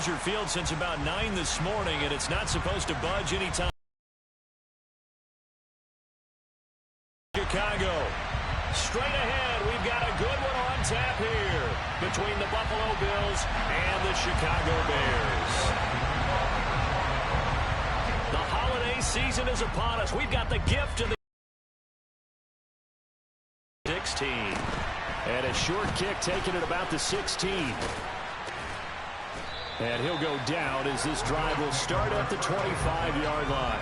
Soldier Field since about 9 this morning, and it's not supposed to budge anytime. Chicago. Straight ahead, we've got a good one on tap here between the Buffalo Bills and the Chicago Bears. The holiday season is upon us. We've got the gift of the 16. And a short kick taken at about the 16. And he'll go down as this drive will start at the 25-yard line.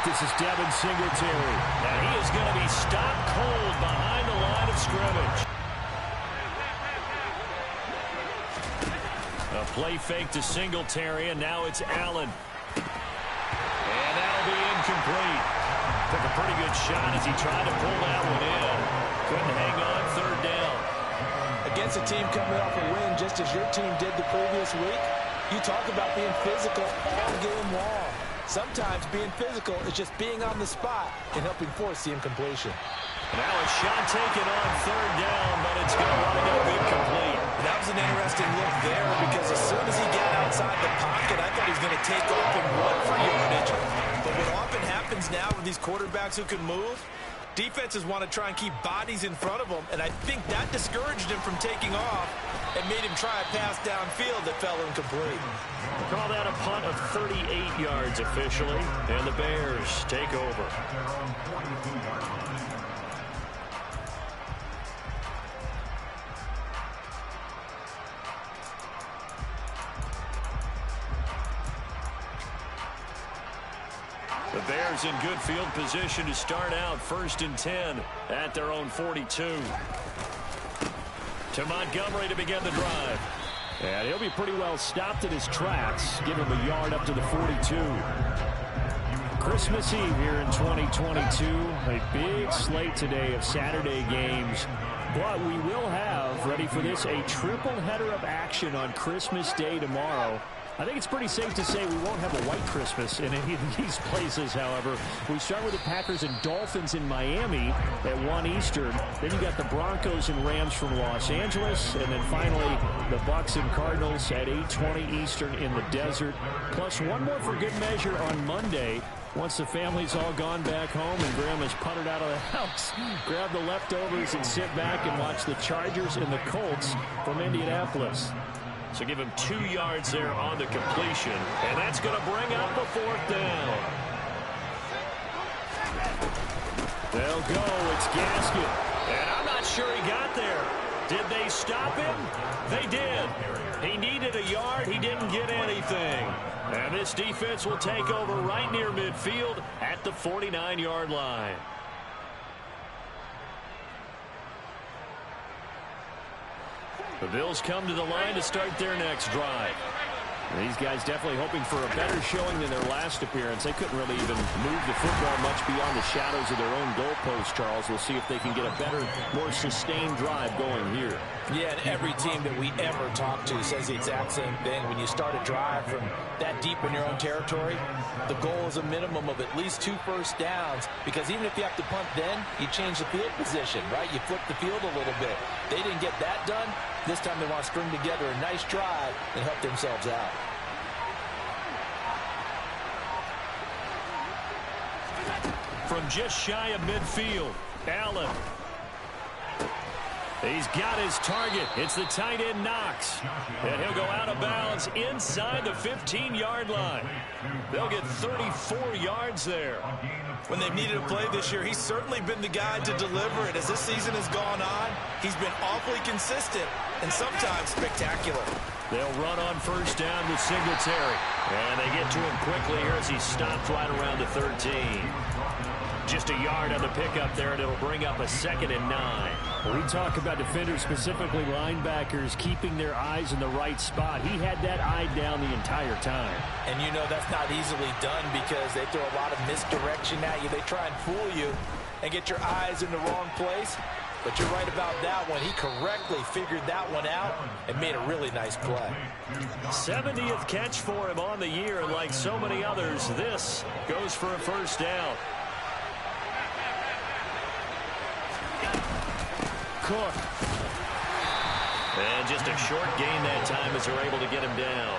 This is Devin Singletary, and he is going to be stopped cold behind the line of scrimmage. A play fake to Singletary, and now it's Allen. And that'll be incomplete. Took a pretty good shot as he tried to pull that one in. Couldn't hang on third down. Against a team coming off a win, just as your team did the previous week, you talk about being physical all game long. Sometimes being physical is just being on the spot and helping force the incompletion. Now a shot taken on third down, but it's going to wind up incomplete. That was an interesting look there because as soon as he got outside the pocket, I thought he was going to take off and run for yardage. But what often happens now with these quarterbacks who can move, defenses want to try and keep bodies in front of them, and I think that discouraged him from taking off and made him try a pass downfield that fell incomplete. Call that a punt of 38 yards officially, and the Bears take over. The Bears in good field position to start out 1st and 10 at their own 42. To Montgomery to begin the drive. And he'll be pretty well stopped in his tracks. Give him a yard up to the 42. Christmas Eve here in 2022. A big slate today of Saturday games. But we will have, ready for this, a triple header of action on Christmas Day tomorrow. I think it's pretty safe to say we won't have a white Christmas in any of these places, however. We start with the Packers and Dolphins in Miami at 1 Eastern. Then you got the Broncos and Rams from Los Angeles. And then finally, the Bucs and Cardinals at 8:20 Eastern in the desert. Plus one more for good measure on Monday. Once the family's all gone back home and Grandma's puttered out of the house, grab the leftovers and sit back and watch the Chargers and the Colts from Indianapolis. So give him 2 yards there on the completion. And that's going to bring up the 4th down. They'll go. It's Gaskin. And I'm not sure he got there. Did they stop him? They did. He needed a yard. He didn't get anything. And this defense will take over right near midfield at the 49-yard line. The Bills come to the line to start their next drive. These guys definitely hoping for a better showing than their last appearance. They couldn't really even move the football much beyond the shadows of their own goalpost, Charles. We'll see if they can get a better, more sustained drive going here. Yeah, and every team that we ever talk to says the exact same thing. When you start a drive from that deep in your own territory, the goal is a minimum of at least 2 first downs, because even if you have to punt then, you change the field position, right? You flip the field a little bit. They didn't get that done. This time they want to string together a nice drive and help themselves out. From just shy of midfield, Allen. He's got his target. It's the tight end Knox. And he'll go out of bounds inside the 15-yard line. They'll get 34 yards there. When they've needed a play this year, he's certainly been the guy to deliver it. As this season has gone on, he's been awfully consistent, and sometimes spectacular. They'll run on first down with Singletary. And they get to him quickly here as he stops right around the 13. Just a yard on the pickup there, and it'll bring up a 2nd and 9. We talk about defenders, specifically linebackers, keeping their eyes in the right spot. He had that eye down the entire time. And you know that's not easily done because they throw a lot of misdirection at you. They try and fool you and get your eyes in the wrong place. But you're right about that one. He correctly figured that one out and made a really nice play. 70th catch for him on the year, and like so many others, this goes for a first down. Cook. And just a short gain that time as they're able to get him down.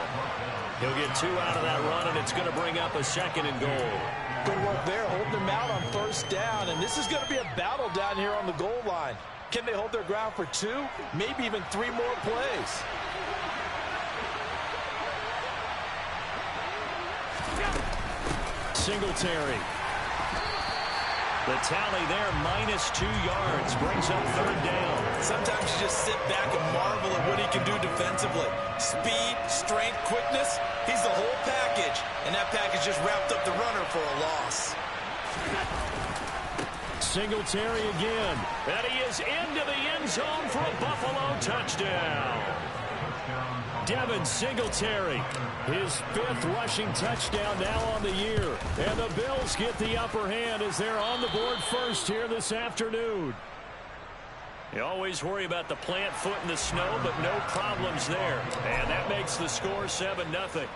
He'll get 2 out of that run, and it's going to bring up a 2nd and goal. Good work there, holding them out on first down, and this is going to be a battle down here on the goal line. Can they hold their ground for 2, maybe even 3 more plays? Singletary. The tally there, -2 yards, brings up 3rd down. Sometimes you just sit back and marvel at what he can do defensively. Speed, strength, quickness, he's the whole package. And that package just wrapped up the runner for a loss. Singletary again. And he is into the end zone for a Buffalo touchdown. Devin Singletary, his 5th rushing touchdown now on the year. And the Bills get the upper hand as they're on the board first here this afternoon. You always worry about the plant foot in the snow, but no problems there. And that makes the score 7-0.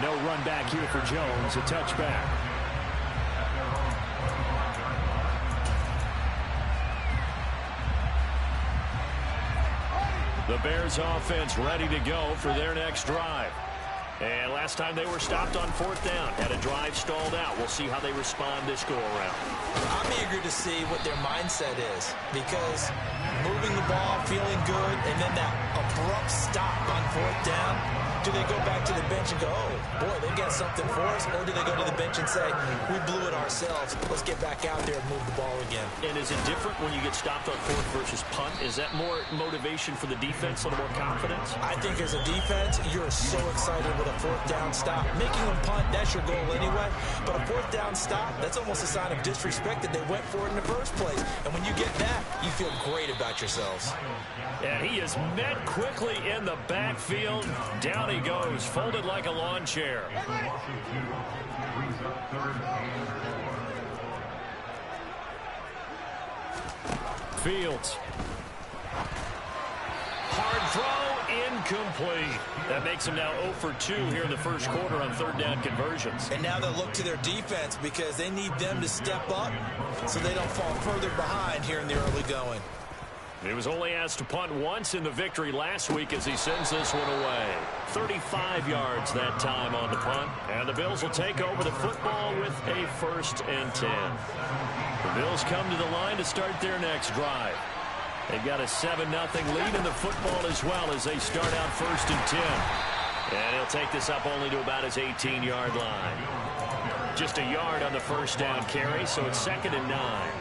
No run back here for Jones, a touchback. The Bears offense ready to go for their next drive. And last time they were stopped on 4th down, had a drive stalled out. We'll see how they respond this go-around. I'm eager to see what their mindset is because moving the ball, feeling good, and then that abrupt stop on 4th down, do they go back to the bench and go, oh, boy, they got something for us, or do they go to the bench and say, we blew it ourselves, let's get back out there and move the ball again? And is it different when you get stopped on 4th versus punt? Is that more motivation for the defense, a little more confidence? I think as a defense, you're so excited with a 4th down stop. Making them punt, that's your goal anyway. But a 4th down stop, that's almost a sign of disrespect that they went for it in the first place. And when you get that, you feel great about yourselves. And he is met quickly in the backfield. Down he goes, folded like a lawn chair. Fields. Hard throw, incomplete. That makes him now 0 for 2 here in the first quarter on 3rd down conversions. And now they'll look to their defense because they need them to step up so they don't fall further behind here in the early going. He was only asked to punt once in the victory last week as he sends this one away. 35 yards that time on the punt. And the Bills will take over the football with a 1st and 10. The Bills come to the line to start their next drive. They've got a 7-0 lead in the football as well as they start out 1st and 10. And he'll take this up only to about his 18-yard line. Just a yard on the 1st down carry, so it's 2nd and 9.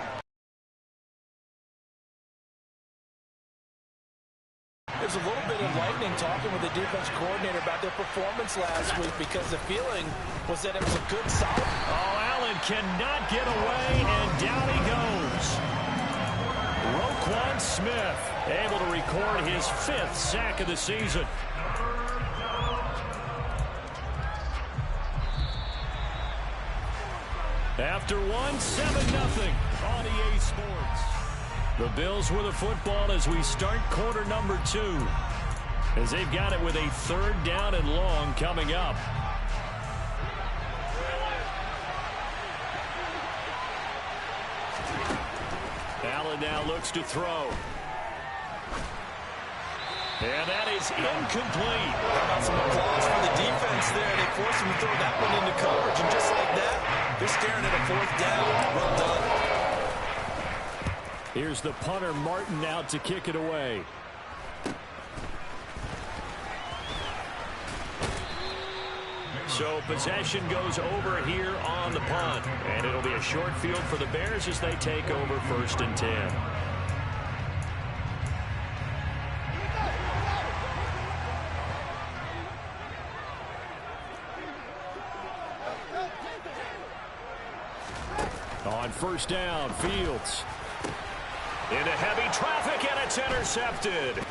There's a little bit of lightning talking with the defense coordinator about their performance last week because the feeling was that it was a good solid. Oh, Allen cannot get away, and down he goes. Roquan Smith able to record his 5th sack of the season. After one, 7-0 on EA Sports. The Bills with the football as we start quarter number 2. As they've got it with a 3rd down and long coming up. Allen now looks to throw. And that is incomplete. How about some applause for the defense there? They forced him to throw that one into coverage, and just like that, they're staring at a 4th down. Well done. Here's the punter, Martin, out to kick it away. So possession goes over here on the punt. And it'll be a short field for the Bears as they take over 1st and 10. On 1st down, Fields. Into heavy traffic, and it's intercepted.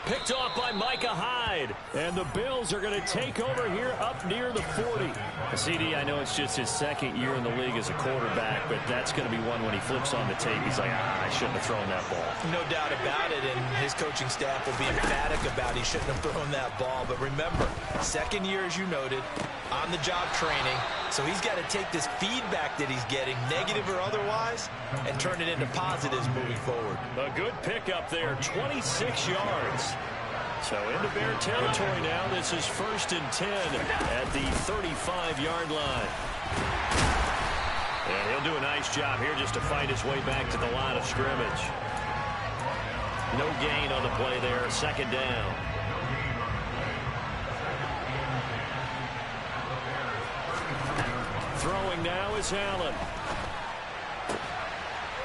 Picked off by Micah Hyde. And the Bills are going to take over here up near the 40. CD, I know it's just his 2nd year in the league as a quarterback, but that's going to be one when he flips on the tape. He's like, I shouldn't have thrown that ball. No doubt about it, and his coaching staff will be emphatic about he shouldn't have thrown that ball. But remember, 2nd year, as you noted, on-the-job training. So he's got to take this feedback that he's getting, negative or otherwise, and turn it into positives moving forward. A good pickup there, 26 yards. So into Bear territory now. This is 1st and 10 at the 35-yard line. And he'll do a nice job here just to fight his way back to the line of scrimmage. No gain on the play there, 2nd down. Throwing now is Allen.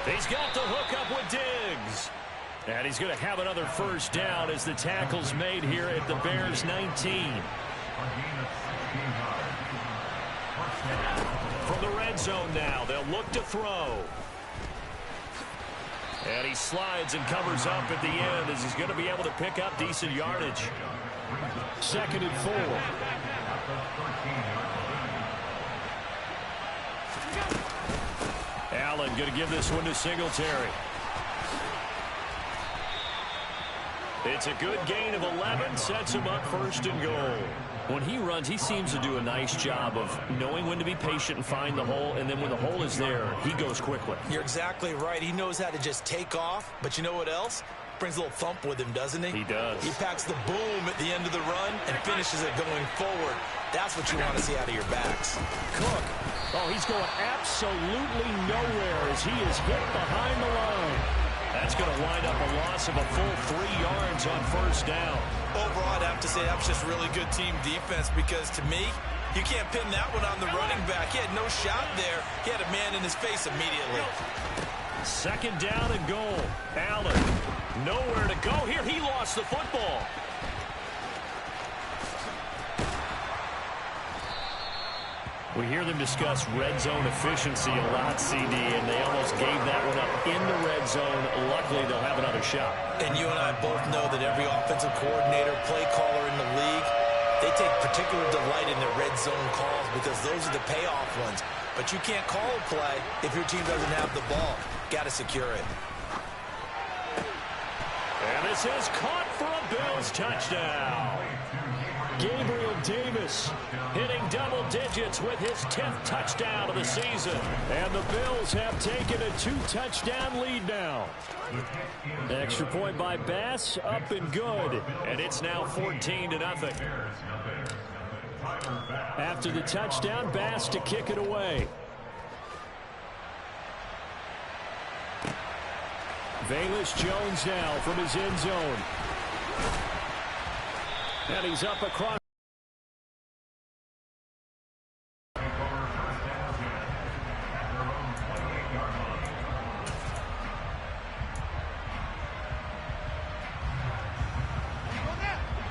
He's got the hook up with Diggs. And he's going to have another 1st down as the tackle's made here at the Bears 19. From the red zone now, they'll look to throw. And he slides and covers up at the end as he's going to be able to pick up decent yardage. 2nd and 4. Allen going to give this one to Singletary. It's a good gain of 11, sets him up 1st and goal. When he runs, he seems to do a nice job of knowing when to be patient and find the hole, and then when the hole is there, he goes quickly. You're exactly right. He knows how to just take off, but you know what else? Brings a little thump with him, doesn't he? He does. He packs the boom at the end of the run and finishes it going forward. That's what you want to see out of your backs. Cook. Oh, he's going absolutely nowhere as he is hit behind the line. That's going to wind up a loss of a full 3 yards on 1st down. Overall, I'd have to say that's just really good team defense because, to me, you can't pin that one on the running back. He had no shot there. He had a man in his face immediately. 2nd down and goal. Allen, nowhere to go here. He lost the football. We hear them discuss red zone efficiency a lot, CD, and they almost gave that one up in the red zone. Luckily, they'll have another shot. And you and I both know that every offensive coordinator, play caller in the league, they take particular delight in their red zone calls because those are the payoff ones. But you can't call a play if your team doesn't have the ball. Got to secure it. And this is caught for a Bills touchdown. Gabriel Davis hitting double digits with his 10th touchdown of the season. And the Bills have taken a 2-touchdown lead now. Extra point by Bass, up and good. And it's now 14-0. After the touchdown, Bass to kick it away. Velus Jones now from his end zone. And he's up across.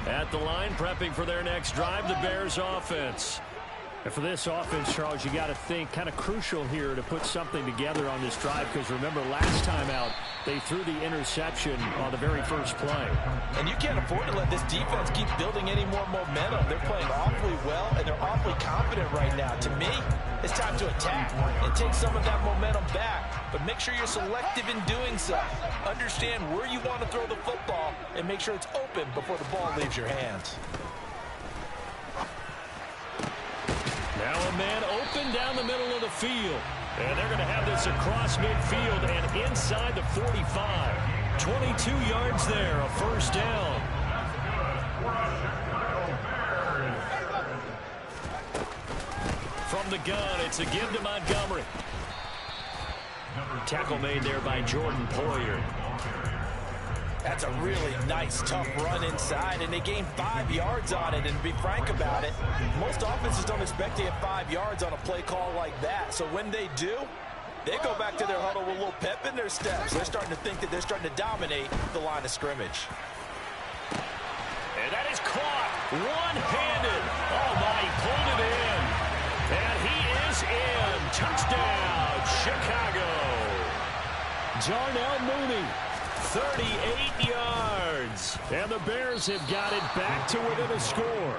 At the line, prepping for their next drive, the Bears offense. And for this offense, Charles, you got to think kind of crucial here to put something together on this drive because remember last time out they threw the interception on the very first play. And you can't afford to let this defense keep building any more momentum. They're playing awfully well and they're awfully confident right now. To me, it's time to attack and take some of that momentum back. But make sure you're selective in doing so. Understand where you want to throw the football and make sure it's open before the ball leaves your hands. Now a man open down the middle of the field. And they're going to have this across midfield and inside the 45. 22 yards there, a first down. From the gun, it's a give to Montgomery. Tackle made there by Jordan Poyer. That's a really nice, tough run inside, and they gained 5 yards on it. And to be frank about it, most offenses don't expect to get 5 yards on a play call like that. So when they do, they go back to their huddle with a little pep in their steps. They're starting to think that they're starting to dominate the line of scrimmage. And that is caught one-handed. Oh, my, he pulled it in. And he is in. Touchdown, Chicago. Darnell Mooney, 38 yards. And the Bears have got it back to within a score.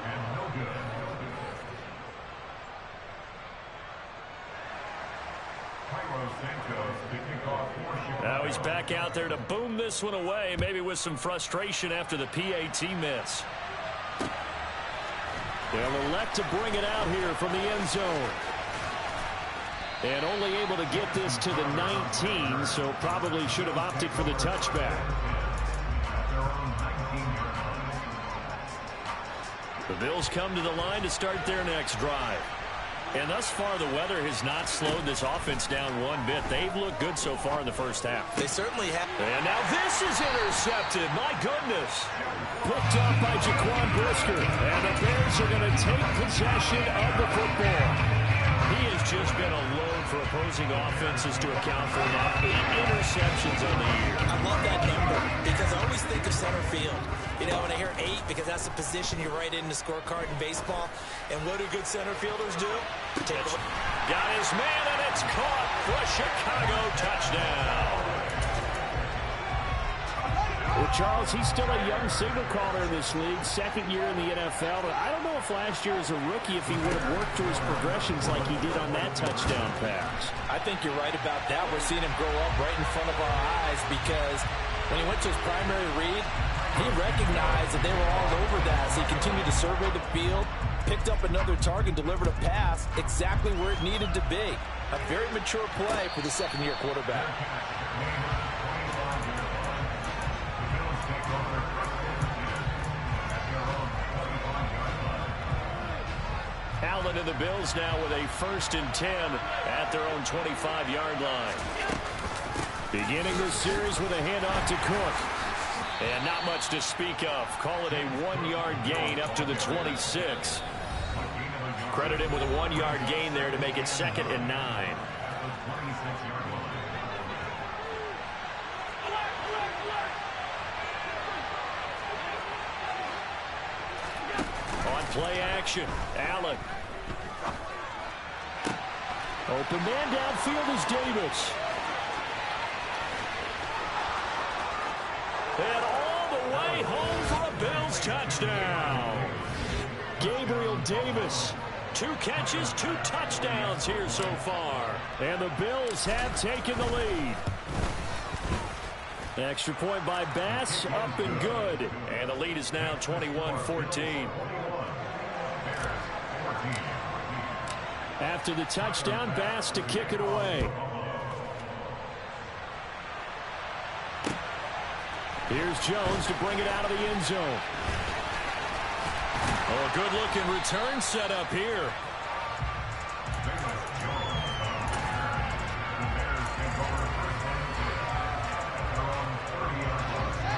Now he's back out there to boom this one away, maybe with some frustration after the PAT miss. They'll elect to bring it out here from the end zone. And only able to get this to the 19, so probably should have opted for the touchback. The Bills come to the line to start their next drive. And thus far, the weather has not slowed this offense down one bit. They've looked good so far in the first half. They certainly have. And now this is intercepted. My goodness. Picked up by Jaquan Brisker. And the Bears are going to take possession of the football. He has just been a load for opposing offenses to account for now 8 interceptions on the year. I love that number because I always think of center field. You know, when I hear 8, because that's the position you write in the scorecard in baseball. And what do good center fielders do? Got his man, and it's caught for a Chicago touchdown. Well, Charles, he's still a young signal caller in this league, second year in the NFL. But I don't know if last year as a rookie, if he would have worked through his progressions like he did on that touchdown pass. I think you're right about that. We're seeing him grow up right in front of our eyes because when he went to his primary read, he recognized that they were all over that. So he continued to survey the field, picked up another target, delivered a pass exactly where it needed to be. A very mature play for the second-year quarterback. Allen and the Bills now with a 1st and 10 at their own 25-yard line. Beginning this series with a handoff to Cook. And not much to speak of. Call it a 1-yard gain up to the 26. Credit him with a 1-yard gain there to make it 2nd and 9. On play action, Allen. Open man downfield is Davis. And all the way home for a Bills touchdown. Gabriel Davis. 2 catches, 2 touchdowns here so far. And the Bills have taken the lead. Extra point by Bass, up and good. And the lead is now 21-14. After the touchdown, Bass to kick it away. Here's Jones to bring it out of the end zone. Oh, a good-looking return set up here.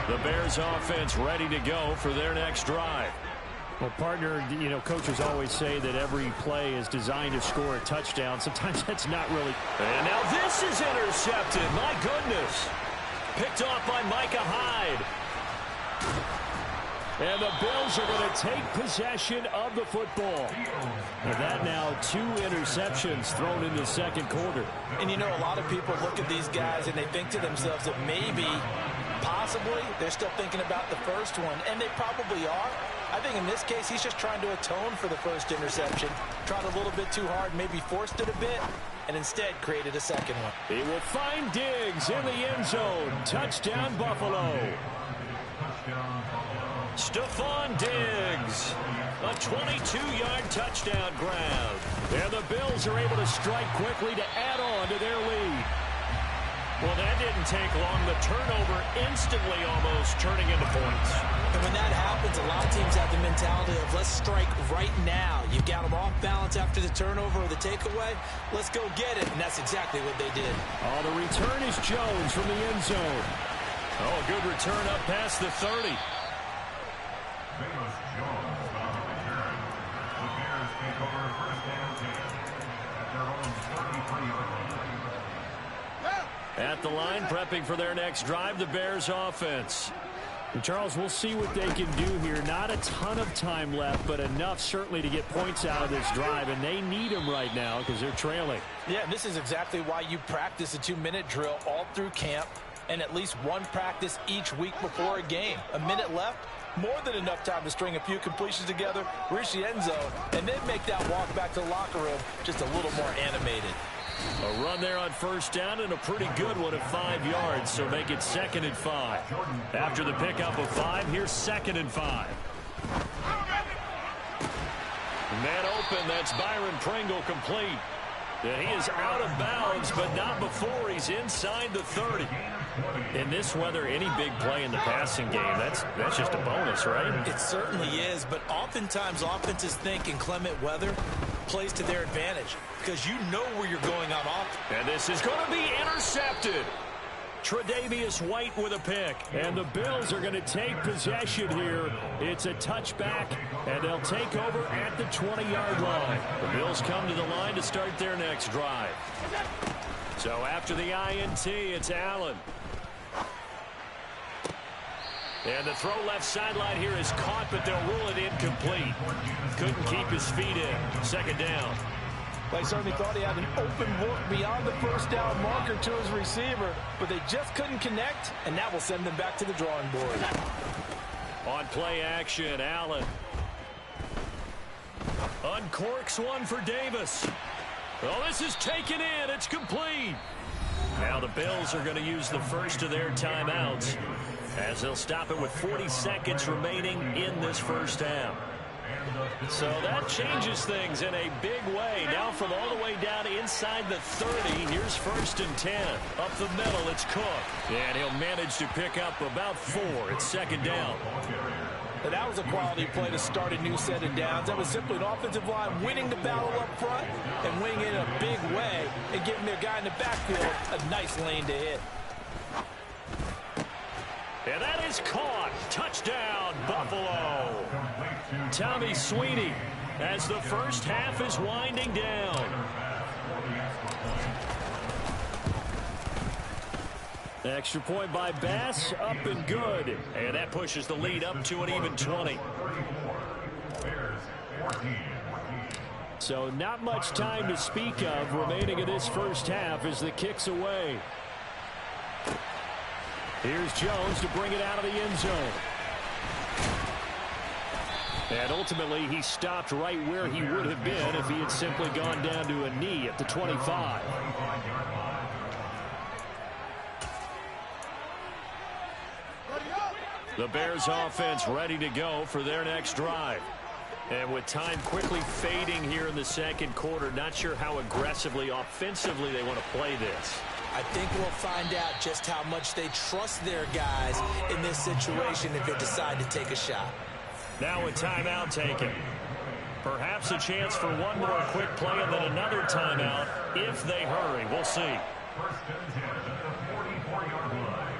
The Bears offense ready to go for their next drive. Well, partner, you know, coaches always say that every play is designed to score a touchdown. Sometimes that's not really. And now this is intercepted. My goodness. Picked off by Micah Hyde. And the Bills are going to take possession of the football. And that now 2 interceptions thrown in the second quarter. And you know, a lot of people look at these guys and they think to themselves that maybe, possibly, they're still thinking about the first one. And they probably are. I think in this case, he's just trying to atone for the first interception. Tried a little bit too hard, maybe forced it a bit, and instead created a second one. He will find Diggs in the end zone. Touchdown, Buffalo. Stephon Diggs. A 22-yard touchdown grab. And the Bills are able to strike quickly to add on to their lead. Well, that didn't take long. The turnover instantly almost turning into points. And when that happens, a lot of teams have the mentality of let's strike right now. You've got them off balance after the turnover or the takeaway. Let's go get it. And that's exactly what they did. Oh, the return is Jones from the end zone. Oh, a good return up past the 30. At the line, prepping for their next drive, the Bears offense. And Charles, we'll see what they can do here. Not a ton of time left, but enough certainly to get points out of this drive, and they need them right now because they're trailing. Yeah, and this is exactly why you practice a 2-minute drill all through camp and at least one practice each week before a game. A minute left, more than enough time to string a few completions together, reach the end zone, and then make that walk back to the locker room just a little more animated. A run there on first down and a pretty good one at 5 yards, so make it 2nd and 5. After the pickup of 5, here's 2nd and 5. Man open, that's Byron Pringle complete. And he is out of bounds, but not before he's inside the 30. In this weather, any big play in the passing game, that's just a bonus, right? It certainly is, but oftentimes offenses think in clement weather plays to their advantage because you know where you're going on offense. And this is going to be intercepted. Tre'Davious White with a pick. And the Bills are going to take possession here. It's a touchback, and they'll take over at the 20-yard line. The Bills come to the line to start their next drive. So after the INT, it's Allen. And the throw left sideline here is caught, but they'll rule it incomplete. Couldn't keep his feet in. 2nd down. They certainly thought he had an open look beyond the first down marker to his receiver, but they just couldn't connect, and that will send them back to the drawing board. On play action, Allen. Uncorks one for Davis. Oh, this is taken in. It's complete. Now the Bills are going to use the first of their timeouts as they'll stop it with 40 seconds remaining in this first half. So that changes things in a big way. Now from all the way down inside the 30, here's 1st and 10. Up the middle, it's Cook. And he'll manage to pick up about 4. It's 2nd down. And that was a quality play to start a new set of downs. That was simply an offensive line winning the battle up front and winning it in a big way and giving their guy in the backfield a nice lane to hit. And that is caught. Touchdown, Buffalo. Tommy Sweeney as the first half is winding down. Extra point by Bass, up and good. And that pushes the lead up to an even 20. So not much time to speak of remaining in this first half as the kick's away. Here's Jones to bring it out of the end zone. And ultimately, he stopped right where he would have been if he had simply gone down to a knee at the 25. The Bears offense ready to go for their next drive. And with time quickly fading here in the second quarter, not sure how aggressively, offensively they want to play this. I think we'll find out just how much they trust their guys in this situation if they decide to take a shot. Now a timeout taken. Perhaps a chance for one more quick play and then another timeout if they hurry. We'll see. 1st and 10 at the 44-yard line.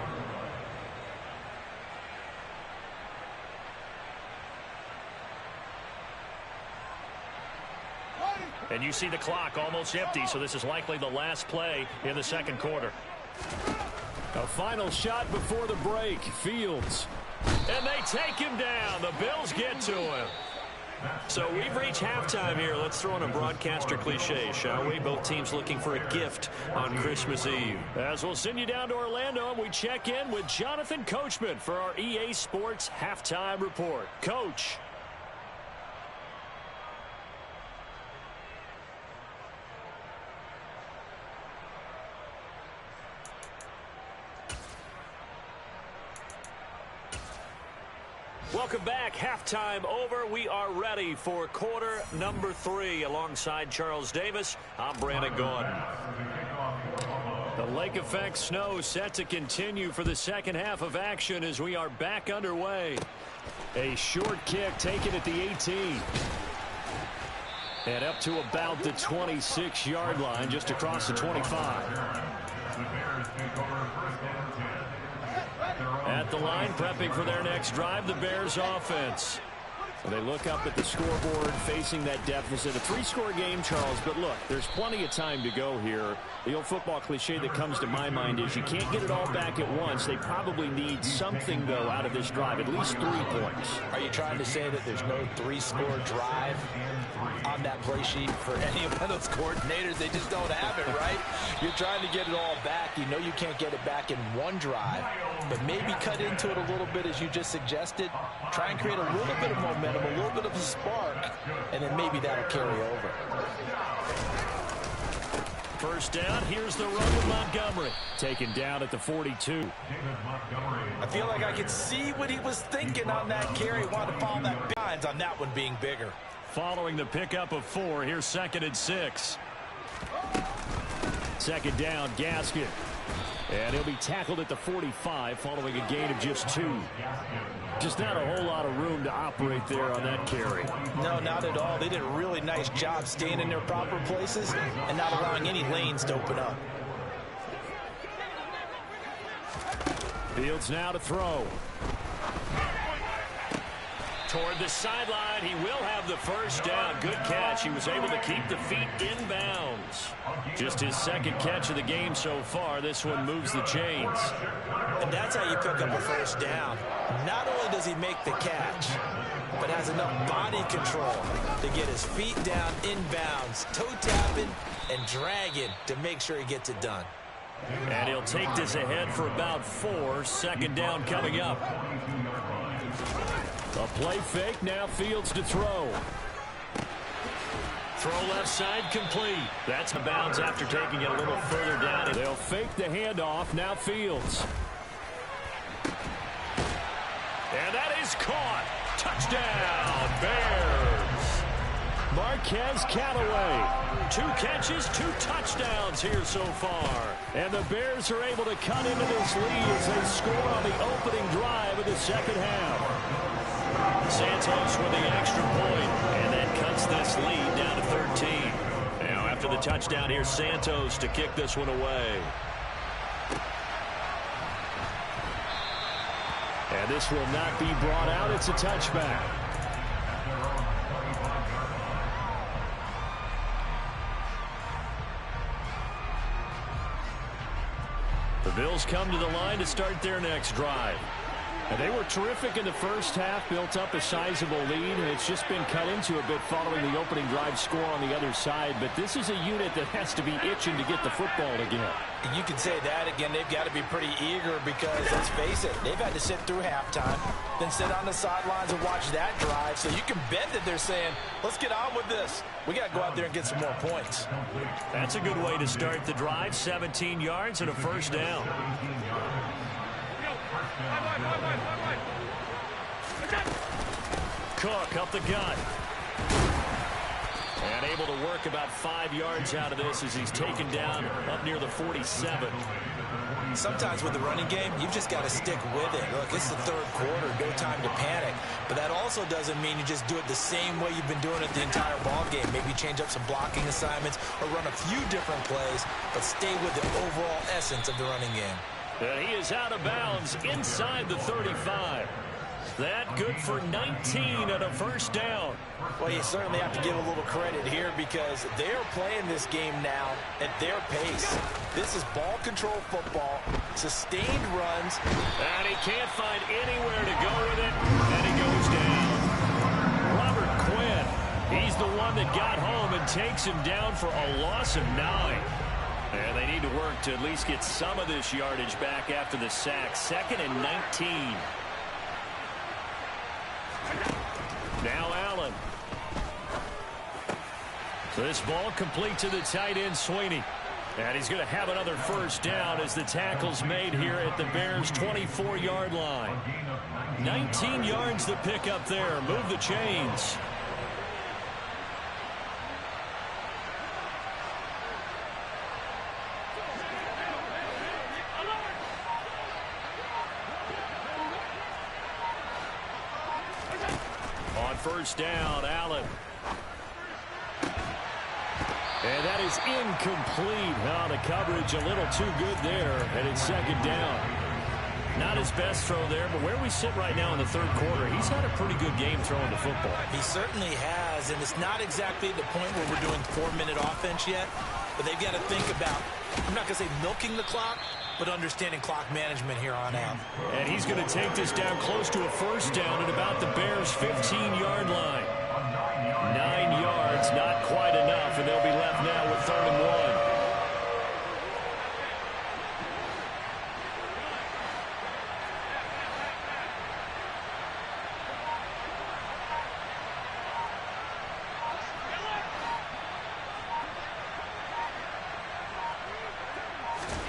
And you see the clock almost empty, so this is likely the last play in the second quarter. A final shot before the break. Fields. And they take him down. The Bills get to him. So we've reached halftime here. Let's throw in a broadcaster cliche, shall we? Both teams looking for a gift on Christmas Eve. As we'll send you down to Orlando, and we check in with Jonathan Coachman for our EA Sports Halftime Report. Coach. Welcome back. Halftime over. We are ready for quarter number 3. Alongside Charles Davis, I'm Brandon Gordon. The lake effect snow set to continue for the second half of action as we are back underway. A short kick taken at the 18. And up to about the 26-yard line, just across the 25. The Bears take over 1st and 10. At the line, prepping for their next drive, the Bears offense. They look up at the scoreboard facing that deficit. A 3-score game, Charles, but look, there's plenty of time to go here. The old football cliche that comes to my mind is you can't get it all back at once. They probably need something, though, out of this drive, at least 3 points. Are you trying to say that there's no 3-score drive on that play sheet for any of those coordinators? They just don't have it, right? You're trying to get it all back. You know you can't get it back in one drive, but maybe cut into it a little bit as you just suggested. Try and create a little bit of momentum, a little bit of a spark, and then maybe that'll carry over. First down, here's the run with Montgomery. Taken down at the 42. I feel like I could see what he was thinking on that carry. Wanted to follow that behind on that one being bigger. Following the pickup of 4, here's 2nd and 6. Second down, Gaskin. And he'll be tackled at the 45 following a gain of just 2. Just not a whole lot of room to operate there on that carry. No, not at all. They did a really nice job staying in their proper places and not allowing any lanes to open up. Fields now to throw. Toward the sideline, he will have the first down. Good catch. He was able to keep the feet inbounds. Just his 2nd catch of the game so far. This one moves the chains. And that's how you pick up a first down. Not only does he make the catch, but has enough body control to get his feet down inbounds, toe tapping and dragging to make sure he gets it done. And he'll take this ahead for about 4. Second down coming up. A play fake, now Fields to throw. Throw left side complete. That's a bounds after taking it a little further down. They'll fake the handoff, now Fields. And that is caught. Touchdown, Bears. Marquez Callaway. 2 catches, 2 touchdowns here so far. And the Bears are able to cut into this lead as they score on the opening drive of the second half. Santos with the extra point, and that cuts this lead down to 13. Now after the touchdown, here's Santos to kick this one away. And this will not be brought out. It's a touchback. The Bills come to the line to start their next drive. And they were terrific in the first half, built up a sizable lead, and it's just been cut into a bit following the opening drive score on the other side. But this is a unit that has to be itching to get the football again. You can say that again. They've got to be pretty eager because, let's face it, they've had to sit through halftime, then sit on the sidelines and watch that drive. So you can bet that they're saying, let's get on with this. We got to go out there and get some more points. That's a good way to start the drive. 17 yards and a first down. Cook up the gut. And able to work about 5 yards out of this as he's taken down up near the 47. Sometimes with the running game, you've just got to stick with it. Look, it's the third quarter, no time to panic. But that also doesn't mean you just do it the same way you've been doing it the entire ball game. Maybe change up some blocking assignments or run a few different plays, but stay with the overall essence of the running game. And he is out of bounds inside the 35. That good for 19 and a first down. Well, you certainly have to give a little credit here because they're playing this game now at their pace. This is ball control football, sustained runs. And he can't find anywhere to go with it, and he goes down. Robert Quinn, he's the one that got home and takes him down for a loss of 9. And they need to work to at least get some of this yardage back after the sack. 2nd and 19. Now Allen. This ball complete to the tight end, Sweeney. And he's going to have another first down as the tackle's made here at the Bears' 24-yard line. 19 yards to pick up there. Move the chains. First down, Allen. And that is incomplete. Now the coverage a little too good there, and it's second down. Not his best throw there, but where we sit right now in the third quarter, he's had a pretty good game throwing the football. He certainly has, and it's not exactly the point where we're doing 4-minute offense yet, but they've got to think about, I'm not going to say milking the clock, but understanding clock management here on out. And he's going to take this down close to a first down at about the Bears' 15-yard line. 9 yards, not quite enough, and they'll be left now with 3rd and 1.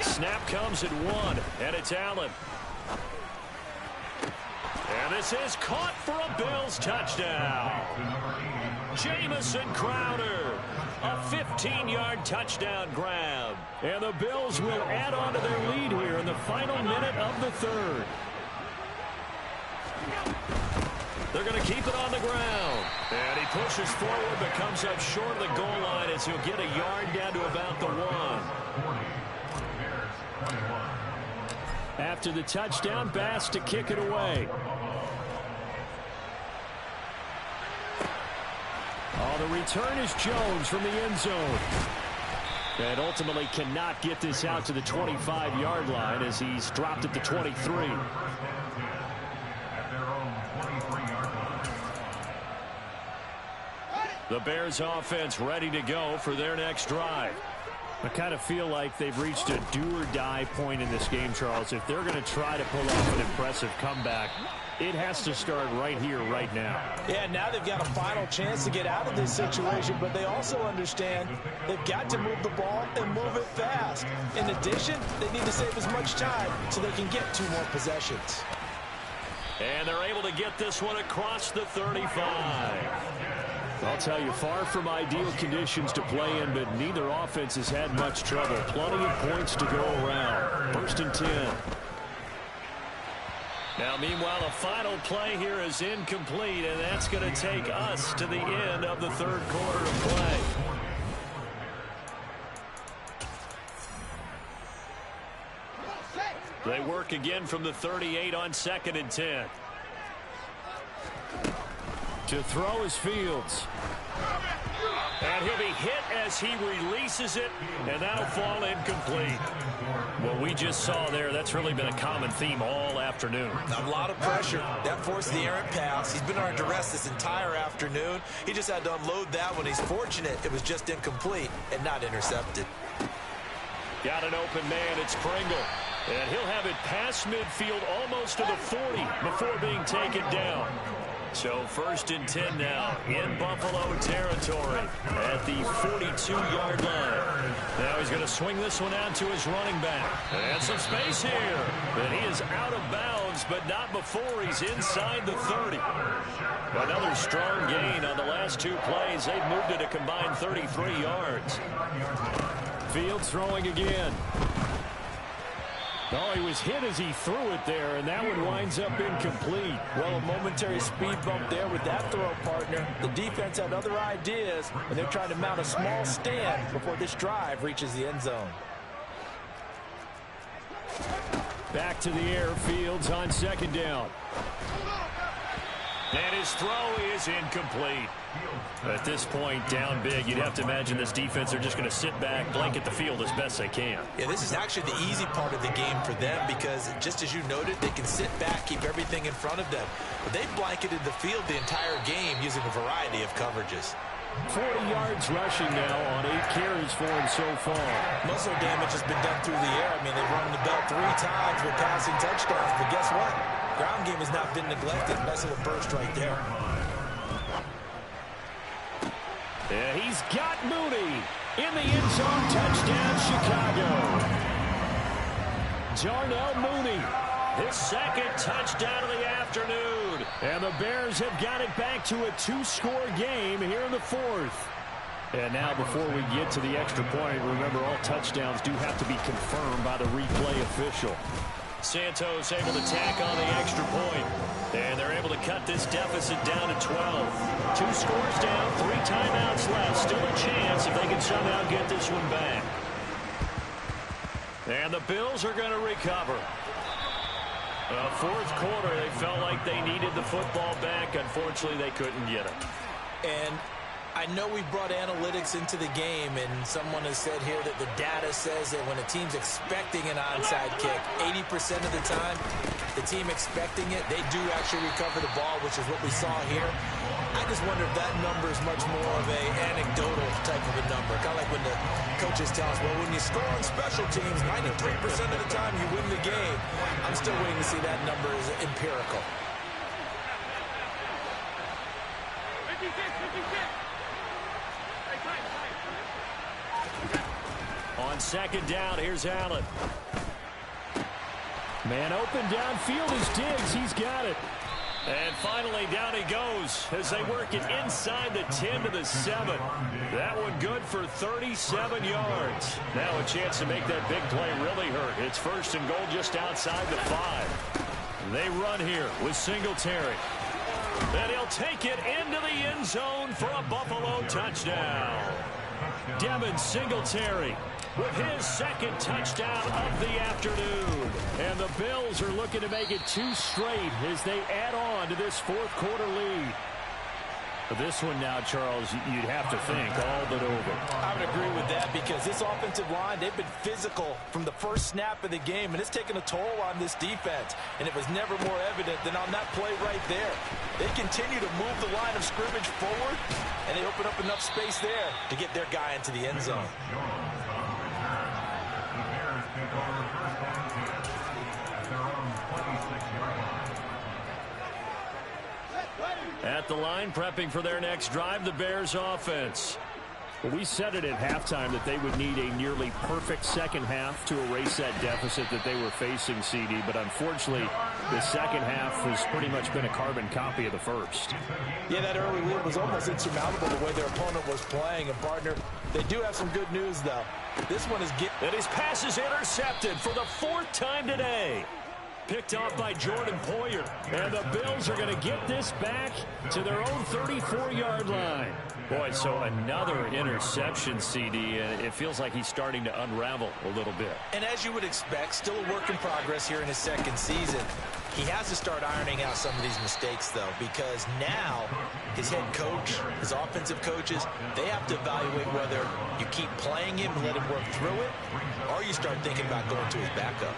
Snap comes at 1, and it's Allen. And this is caught for a Bills touchdown. Jamison Crowder, a 15-yard touchdown grab. And the Bills will add on to their lead here in the final minute of the third. They're going to keep it on the ground. And he pushes forward but comes up short of the goal line as he'll get a yard down to about the 1. After the touchdown, Bass to kick it away. Oh, the return is Jones from the end zone. And ultimately cannot get this out to the 25-yard line as he's dropped at the 23. The Bears offense ready to go for their next drive. I kind of feel like they've reached a do-or-die point in this game, Charles. If they're going to try to pull off an impressive comeback, it has to start right here, right now. Yeah, now they've got a final chance to get out of this situation, but they also understand they've got to move the ball and move it fast. In addition, they need to save as much time so they can get 2 more possessions. And they're able to get this one across the 35. I'll tell you, far from ideal conditions to play in, but neither offense has had much trouble. Plenty of points to go around. 1st and 10. Now, meanwhile, a final play here is incomplete, and that's going to take us to the end of the third quarter of play. They work again from the 38 on 2nd and 10. To throw is Fields. And he'll be hit as he releases it, and that'll fall incomplete. What we just saw there, that's really been a common theme all afternoon. A lot of pressure. That forced the errant pass. He's been under duress this entire afternoon. He just had to unload that one. He's fortunate it was just incomplete and not intercepted. Got an open man. It's Pringle. And he'll have it past midfield almost to the 40 before being taken down. So 1st and 10 now in Buffalo territory at the 42-yard line. Now he's going to swing this one out to his running back. And some space here. And he is out of bounds, but not before he's inside the 30. Another strong gain on the last 2 plays. They've moved it a combined 33 yards. Fields throwing again. Oh, he was hit as he threw it there, and that one winds up incomplete. Well, a momentary speed bump there with that throw, partner. The defense had other ideas, and they're trying to mount a small stand before this drive reaches the end zone. Back to the air, Fields on 2nd down. And his throw is incomplete. At this point, down big, you'd have to imagine this defense are just going to sit back, blanket the field as best they can. Yeah, this is actually the easy part of the game for them because, just as you noted, they can sit back, keep everything in front of them. But they've blanketed the field the entire game using a variety of coverages. 40 yards rushing now on 8 carries for him so far. Muscle damage has been done through the air. I mean, they've run the belt 3 times with passing touchdowns, but guess what? Ground game has not been neglected. Nice little burst right there. And he's got Mooney in the end zone. Touchdown, Chicago. Darnell Mooney, his 2nd touchdown of the afternoon. And the Bears have got it back to a 2-score game here in the 4th. And now before we get to the extra point, remember all touchdowns do have to be confirmed by the replay official. Santos able to tack on the extra point. And they're able to cut this deficit down to 12. 2 scores down, 3 timeouts left. Still a chance if they can somehow get this one back. And the Bills are going to recover. Fourth quarter, they felt like they needed the football back. Unfortunately, they couldn't get it. And I know we brought analytics into the game, and someone has said here that the data says that when a team's expecting an onside kick, 80% of the time, the team expecting it, they do actually recover the ball, which is what we saw here. I just wonder if that number is much more of a anecdotal type of a number. Kind of like when the coaches tell us, well, when you score on special teams, 93% of the time you win the game. I'm still waiting to see that number is empirical. On second down, here's Allen. Man open downfield is Diggs. He's got it. And finally, down he goes as they work it inside the 10 to the 7. That one good for 37 yards. Now a chance to make that big play really hurt. It's first and goal just outside the 5. They run here with Singletary. And he'll take it into the end zone for a Buffalo touchdown. Devin Singletary with his second touchdown of the afternoon. And the Bills are looking to make it 2 straight as they add on to this fourth quarter lead. But this one now, Charles, you'd have to think all but over. I would agree with that because this offensive line, they've been physical from the first snap of the game, and it's taken a toll on this defense. And it was never more evident than on that play right there. They continue to move the line of scrimmage forward, and they open up enough space there to get their guy into the end zone. At the line, prepping for their next drive, the Bears offense. Well, we said it at halftime that they would need a nearly perfect second half to erase that deficit that they were facing, CD. But unfortunately, the second half has pretty much been a carbon copy of the first. Yeah, that early lead was almost insurmountable the way their opponent was playing. And, partner, they do have some good news, though. This one is getting... And his pass is intercepted for the 4th time today. Picked off by Jordan Poyer. And the Bills are going to get this back to their own 34-yard line. Boy, so another interception, CD, and it feels like he's starting to unravel a little bit. And as you would expect, still a work in progress here in his second season. He has to start ironing out some of these mistakes, though, because now his head coach, his offensive coaches, they have to evaluate whether you keep playing him and let him work through it, or you start thinking about going to his backup.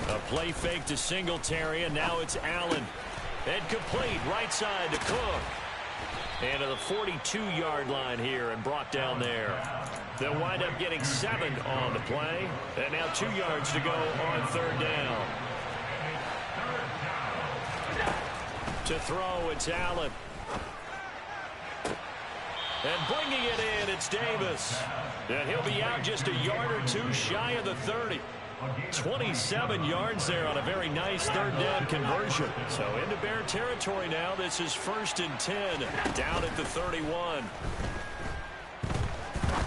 A play fake to Singletary, and now it's Allen. And complete right side to Cook. And to the 42-yard line here and brought down there. They'll wind up getting 7 on the play. And now 2 yards to go on third down. To throw, it's Allen. And bringing it in, it's Davis. And he'll be out just a yard or 2 shy of the 30. 27 yards there on a very nice third down conversion. So into Bear territory now. This is 1st and 10 down at the 31.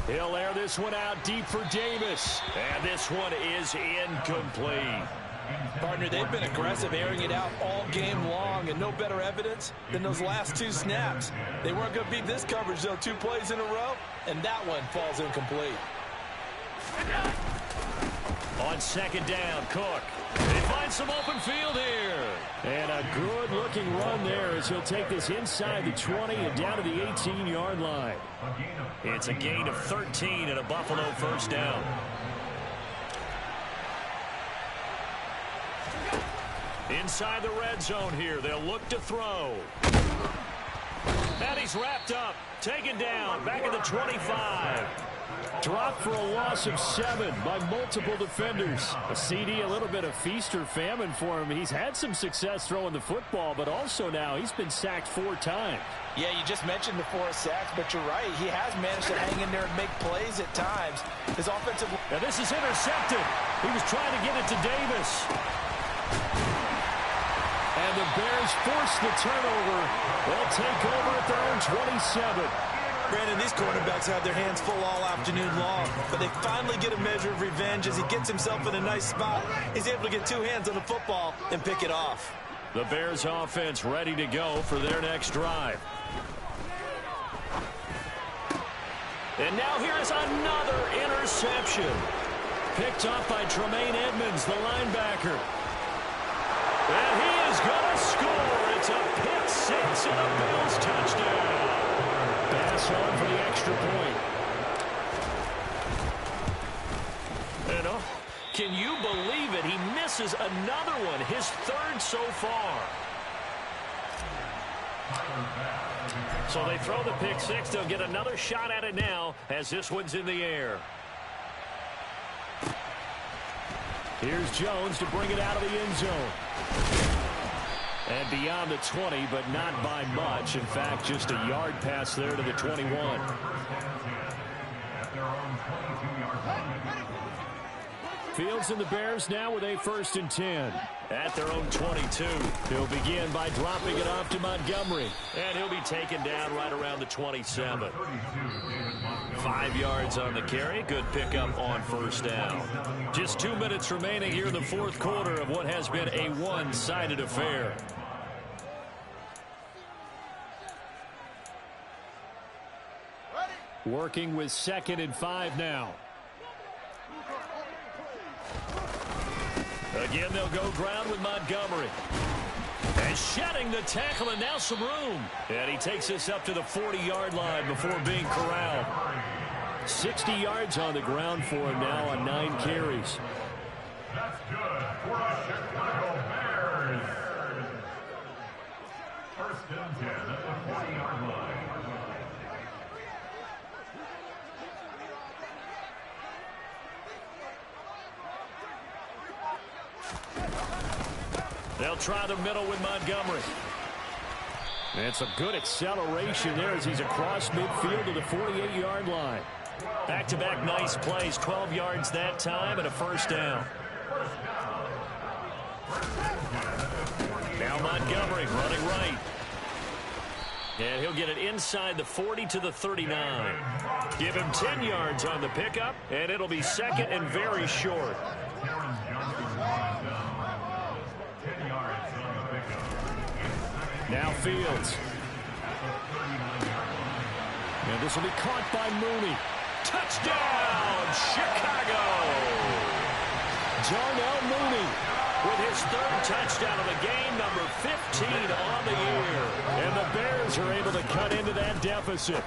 He'll air this one out deep for Davis. And this one is incomplete. Partner, they've been aggressive airing it out all game long, and no better evidence than those last 2 snaps. They weren't going to beat this coverage, though. 2 plays in a row, and that one falls incomplete. On second down, Cook. They find some open field here. And a good-looking run there as he'll take this inside the 20 and down to the 18-yard line. It's a gain of 13 and a Buffalo first down. Inside the red zone here, they'll look to throw. And he's wrapped up, taken down, back at the 25. Dropped for a loss of 7 by multiple defenders. A CD, a little bit of feast or famine for him. He's had some success throwing the football, but also now he's been sacked 4 times. Yeah, you just mentioned the 4 sacks, but you're right. He has managed to hang in there and make plays at times. His offensive... Now this is intercepted. He was trying to get it to Davis. And the Bears force the turnover. They'll take over at their own 27. Brandon, these quarterbacks have their hands full all afternoon long, but they finally get a measure of revenge as he gets himself in a nice spot. He's able to get 2 hands on the football and pick it off. The Bears offense ready to go for their next drive. And now here is another interception. Picked off by Tremaine Edmonds, the linebacker. And he is going to score. It's a pick six and a Bills touchdown. Bass on for the extra point. And can you believe it? He misses another one, his third so far. So they throw the pick six. They'll get another shot at it now as this one's in the air. Here's Jones to bring it out of the end zone. And beyond the 20, but not by much. In fact, just a yard pass there to the 21. Fields and the Bears now with a 1st and 10. At their own 22. He'll begin by dropping it off to Montgomery. And he'll be taken down right around the 27. 5 yards on the carry. Good pickup on 1st down. Just 2 minutes remaining here in the 4th quarter of what has been a one-sided affair. Working with 2nd and 5 now. Again, they'll go ground with Montgomery. And shedding the tackle, and now some room. And he takes this up to the 40-yard line before being corralled. 60 yards on the ground for him now on 9 carries. That's good for the Chicago Bears. 1st and 10 at the 40-yard line. They'll try the middle with Montgomery. And some good acceleration there as he's across midfield to the 48-yard line. Back-to-back nice plays, 12 yards that time and a 1st down. Now Montgomery running right. And he'll get it inside the 40 to the 39. Give him 10 yards on the pickup, and it'll be 2nd and very short. Now Fields. And this will be caught by Mooney. Touchdown, Chicago! Darnell Mooney with his 3rd touchdown of the game, number 15 on the year. And the Bears are able to cut into that deficit.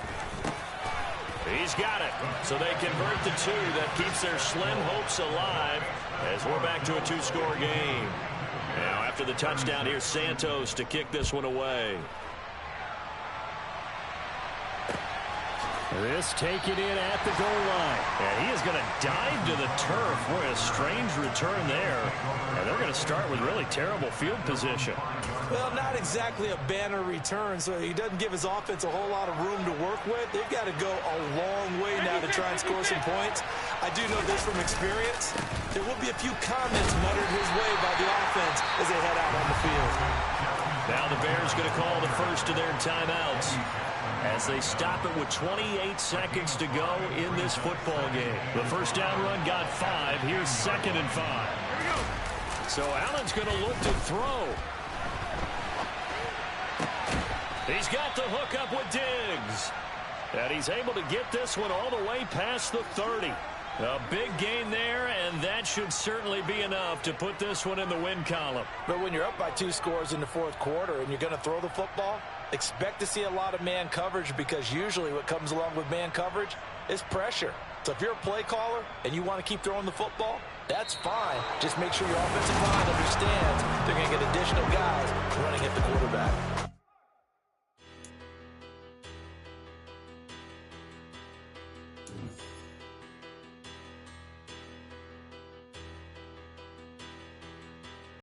He's got it. So they convert the 2. That keeps their slim hopes alive as we're back to a 2-score game. Now, after the touchdown, here's Santos to kick this one away. This taken in at the goal line. And he is going to dive to the turf. Boy, a strange return there. And they're going to start with really terrible field position. Well, not exactly a banner return, so he doesn't give his offense a whole lot of room to work with. They've got to go a long way now to try and score some points. I do know this from experience. There will be a few comments muttered his way by the offense as they head out on the field. Now the Bears going to call the first of their timeouts as they stop it with 28 seconds to go in this football game. The 1st down run got 5. Here's 2nd and 5. So Allen's going to look to throw. He's got the hook up with Diggs. And he's able to get this one all the way past the 30. A big gain there, and that should certainly be enough to put this one in the win column. But when you're up by 2 scores in the 4th quarter and you're going to throw the football, expect to see a lot of man coverage, because usually what comes along with man coverage is pressure. So if you're a play caller and you want to keep throwing the football, that's fine. Just make sure your offensive line understands they're going to get additional guys running at the quarterback.